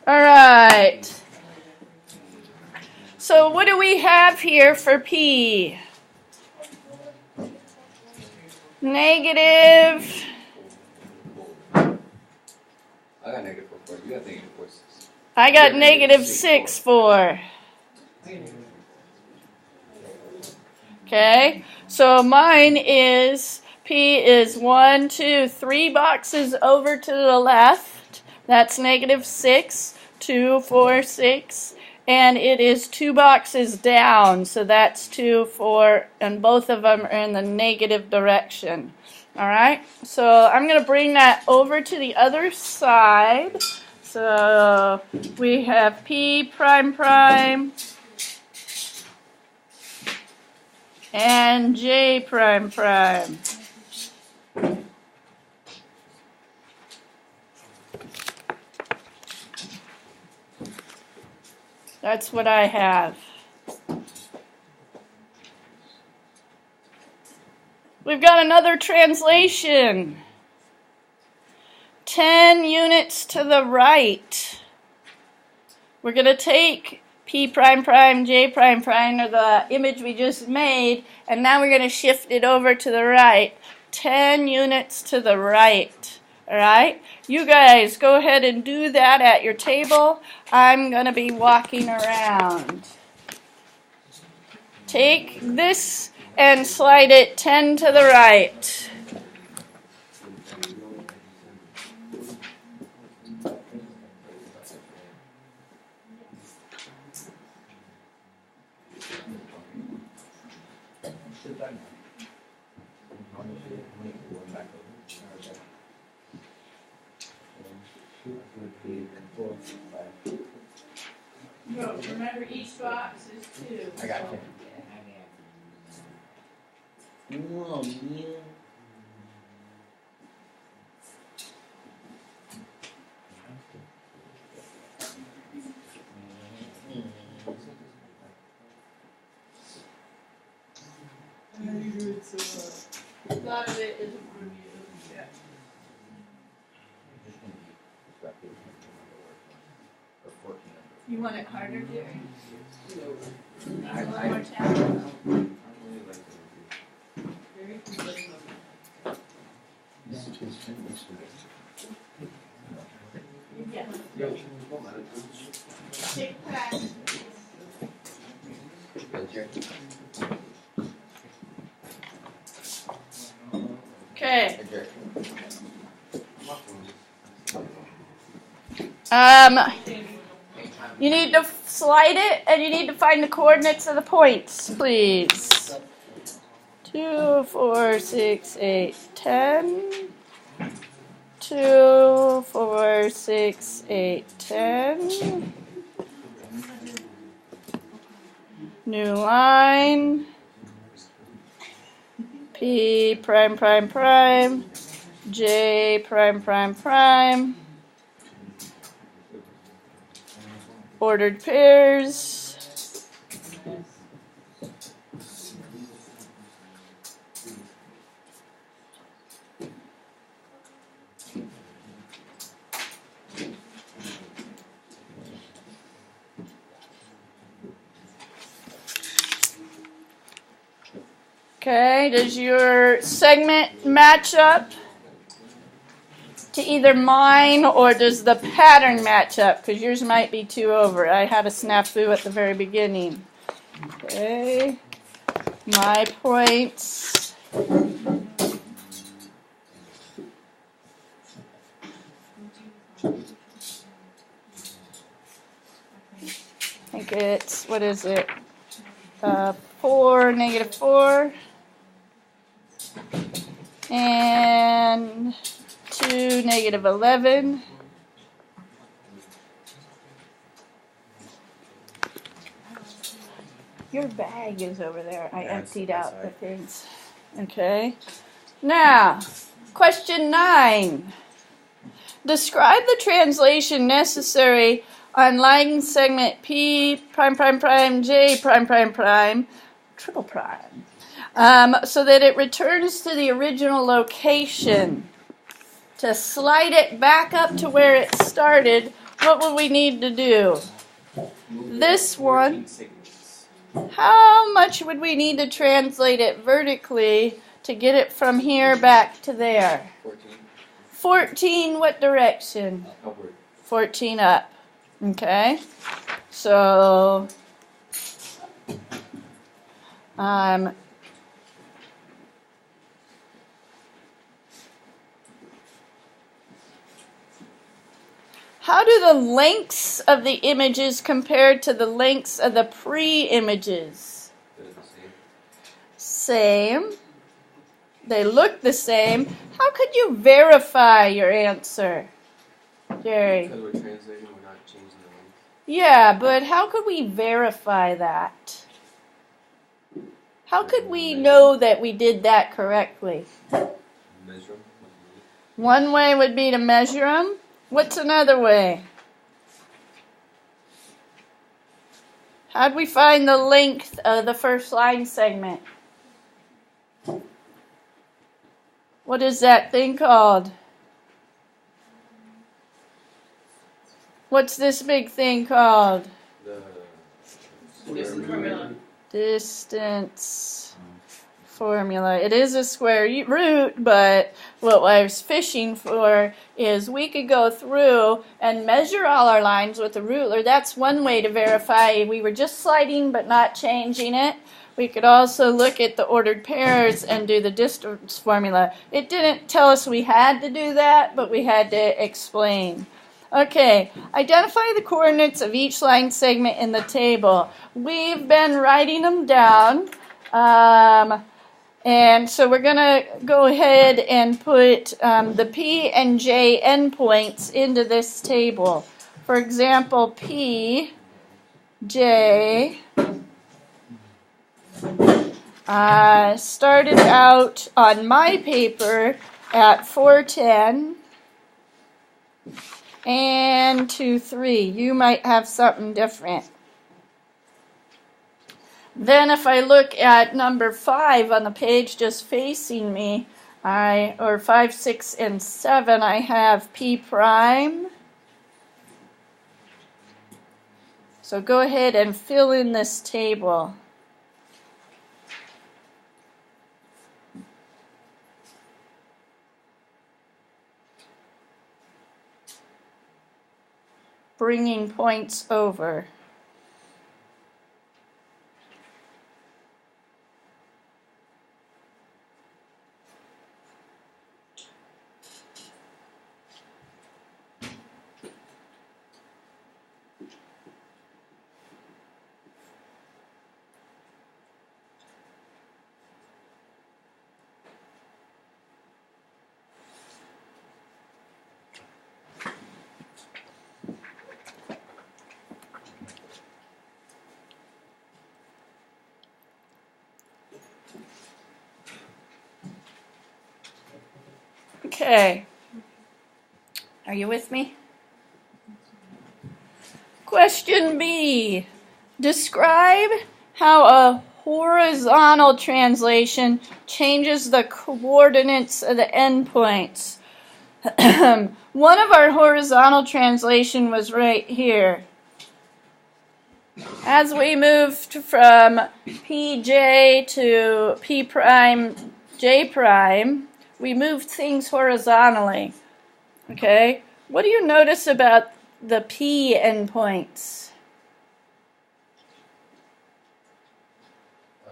All right. So what do we have here for P? Negative. I got negative 4. You got negative 4, 6. I got negative 6, 4. Okay. So mine is P is 1, 2, 3 boxes over to the left. That's negative 6, 2, 4, 6. And it is 2 boxes down. So that's 2, 4, and both of them are in the negative direction. All right. So I'm going to bring that over to the other side. So we have P prime prime and J prime prime. That's what I have. We've got another translation. 10 units to the right. We're going to take P prime prime, J prime prime, or the image we just made, and now we're going to shift it over to the right. 10 units to the right. All right? You guys go ahead and do that at your table. I'm going to be walking around. Take this and slide it 10 to the right. No, remember each box is 2. I got you. Oh, yeah. A lot of it is from you. Yeah. You want it harder, Jerry? One more time. Take back. Okay. You need to slide it, and you need to find the coordinates of the points, please. 2, 4, 6, 8, 10. 2, 4, 6, 8, 10. New line. P prime prime prime. J prime prime prime. Ordered pairs. Okay, does your segment match up to either mine, or does the pattern match up? Because yours might be 2 over. I had a snafu at the very beginning. Okay, my points. I think it's, what is it? 4, negative 4. And 2, negative 11. Your bag is over there. I emptied out the things. Okay. Now, question 9. Describe the translation necessary on line segment P prime prime prime J prime prime prime triple prime so that it returns to the original location. To slide it back up to where it started, what would we need to do? Move This it one. 14 segments. How much would we need to translate it vertically to get it from here back to there? 14 14, what direction? upward. 14 up. Okay. So, how do the lengths of the images compare to the lengths of the pre-images? They're the same. Same. They look the same. How could you verify your answer, Jerry? Because we're translating, we're not changing the length. Yeah, but how could we verify that? How could we know that we did that correctly? Measure them. One way would be to measure them. What's another way? How'd we find the length of the first line segment? What is that thing called? What's this big thing called? The Distance formula. Distance formula. It is a square root, but what I was fishing for is we could go through and measure all our lines with a ruler. That's one way to verify we were just sliding but not changing it. We could also look at the ordered pairs and do the distance formula. It didn't tell us we had to do that, but we had to explain. Okay, identify the coordinates of each line segment in the table. We've been writing them down. And so we're going to go ahead and put the P and J endpoints into this table. For example, P, J, started out on my paper at 410 and 23. You might have something different. Then if I look at number 5 on the page just facing me, or 5, 6, and 7, I have P prime. So go ahead and fill in this table. Bringing points over. Okay. Are you with me? Question B. Describe how a horizontal translation changes the coordinates of the endpoints. One of our horizontal translation was right here. As we moved from PJ to P prime, J prime, we moved things horizontally. Okay? What do you notice about the P endpoints?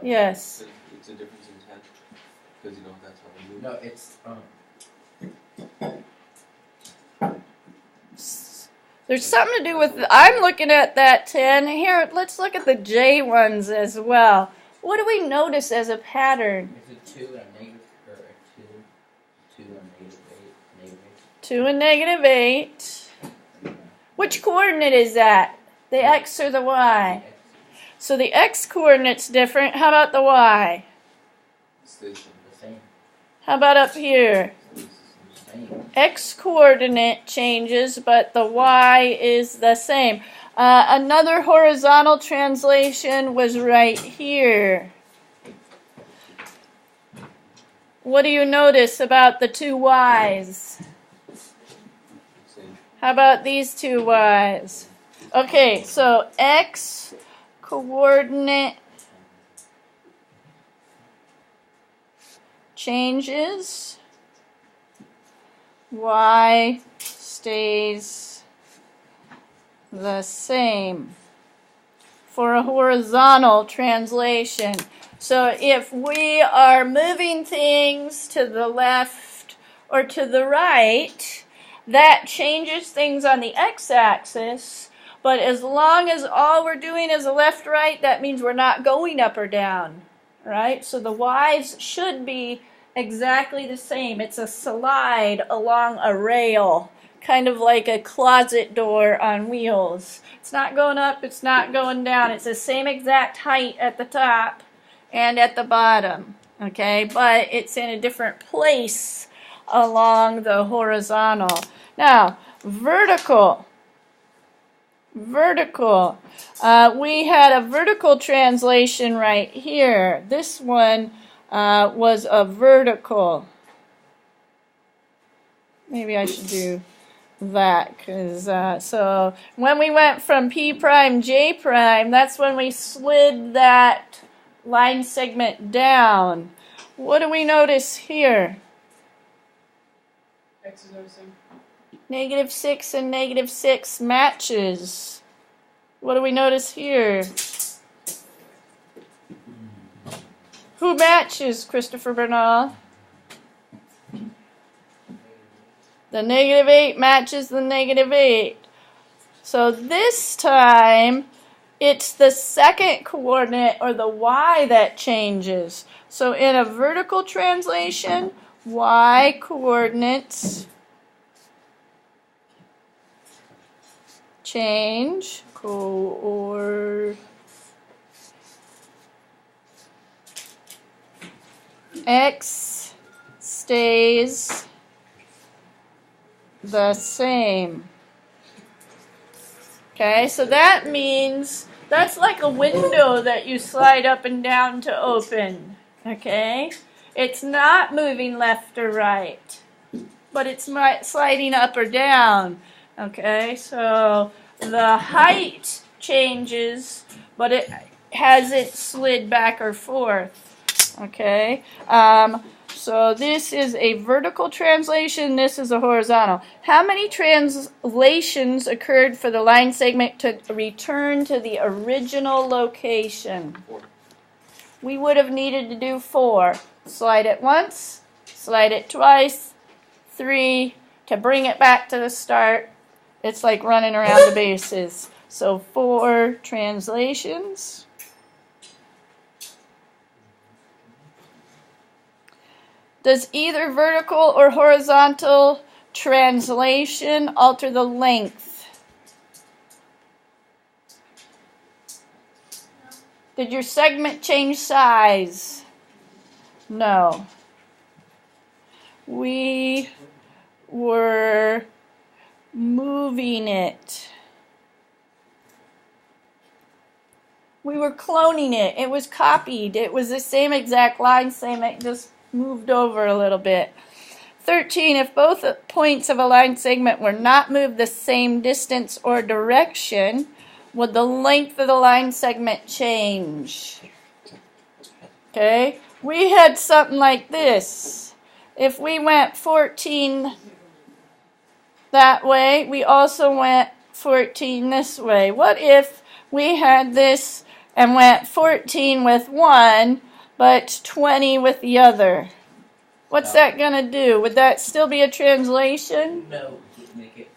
Yes. It's a difference in 10. Because you know that's how we move. No, it's There's something to do with, I'm looking at that 10. Here, let's look at the J ones as well. What do we notice as a pattern? it's a 2 and a negative, or a 2 and negative 8, 2 and negative 8. Which coordinate is that? The X or the Y? So the X coordinate's different. How about the Y? It's the The same. How about up here? Same. X coordinate changes, but the Y is the same. Another horizontal translation was right here. What do you notice about the two Y's? same. How about these two y's? Okay, so x coordinate changes, y stays the same for a horizontal translation. So if we are moving things to the left or to the right, that changes things on the x-axis, but as long as all we're doing is a left-right, that means we're not going up or down, right? So the y's should be exactly the same. It's a slide along a rail, kind of like a closet door on wheels. It's not going up, it's not going down. It's the same exact height at the top and at the bottom, okay? But it's in a different place along the horizontal. Now, vertical. We had a vertical translation right here. This one was a vertical. Maybe I should do that, because so when we went from P prime J prime, that's when we slid that line segment down. What do we notice here? X is noticing. -6 and -6 matches. What do we notice here? Who matches, Christopher Bernal? The -8 matches the -8. So this time, it's the second coordinate, or the y, that changes. So in a vertical translation, y coordinates change, x stays the same. Okay, so that means that's like a window that you slide up and down to open. Okay, it's not moving left or right, but it's sliding up or down. Okay, so the height changes, but it has it slid back or forth. Okay, so this is a vertical translation, this is a horizontal. How many translations occurred for the line segment to return to the original location? 4. We would have needed to do 4. Slide it once, slide it twice, 3, to bring it back to the start. It's like running around the bases. So 4 translations. Does either vertical or horizontal translation alter the length? Did your segment change size? No. We were moving it. We were cloning it. It was copied. It was the same exact line, just moved over a little bit. 13, if both points of a line segment were not moved the same distance or direction, would the length of the line segment change? Okay, we had something like this. If we went 14 that way, we also went 14 this way. What if we had this and went 14 with one, but 20 with the other? What's that going to do? Would that still be a translation? No, make it.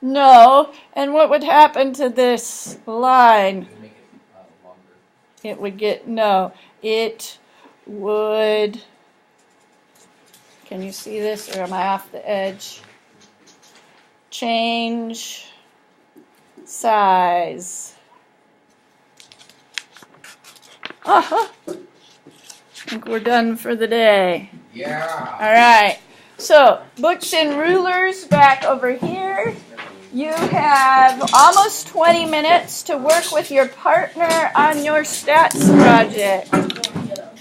No. And what would happen to this line? Make it longer. It would get, no. It would, can you see this, or am I off the edge? Change size. I think we're done for the day. Yeah. All right. So, books and rulers back over here. You have almost 20 minutes to work with your partner on your stats project.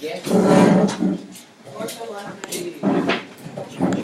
Yes.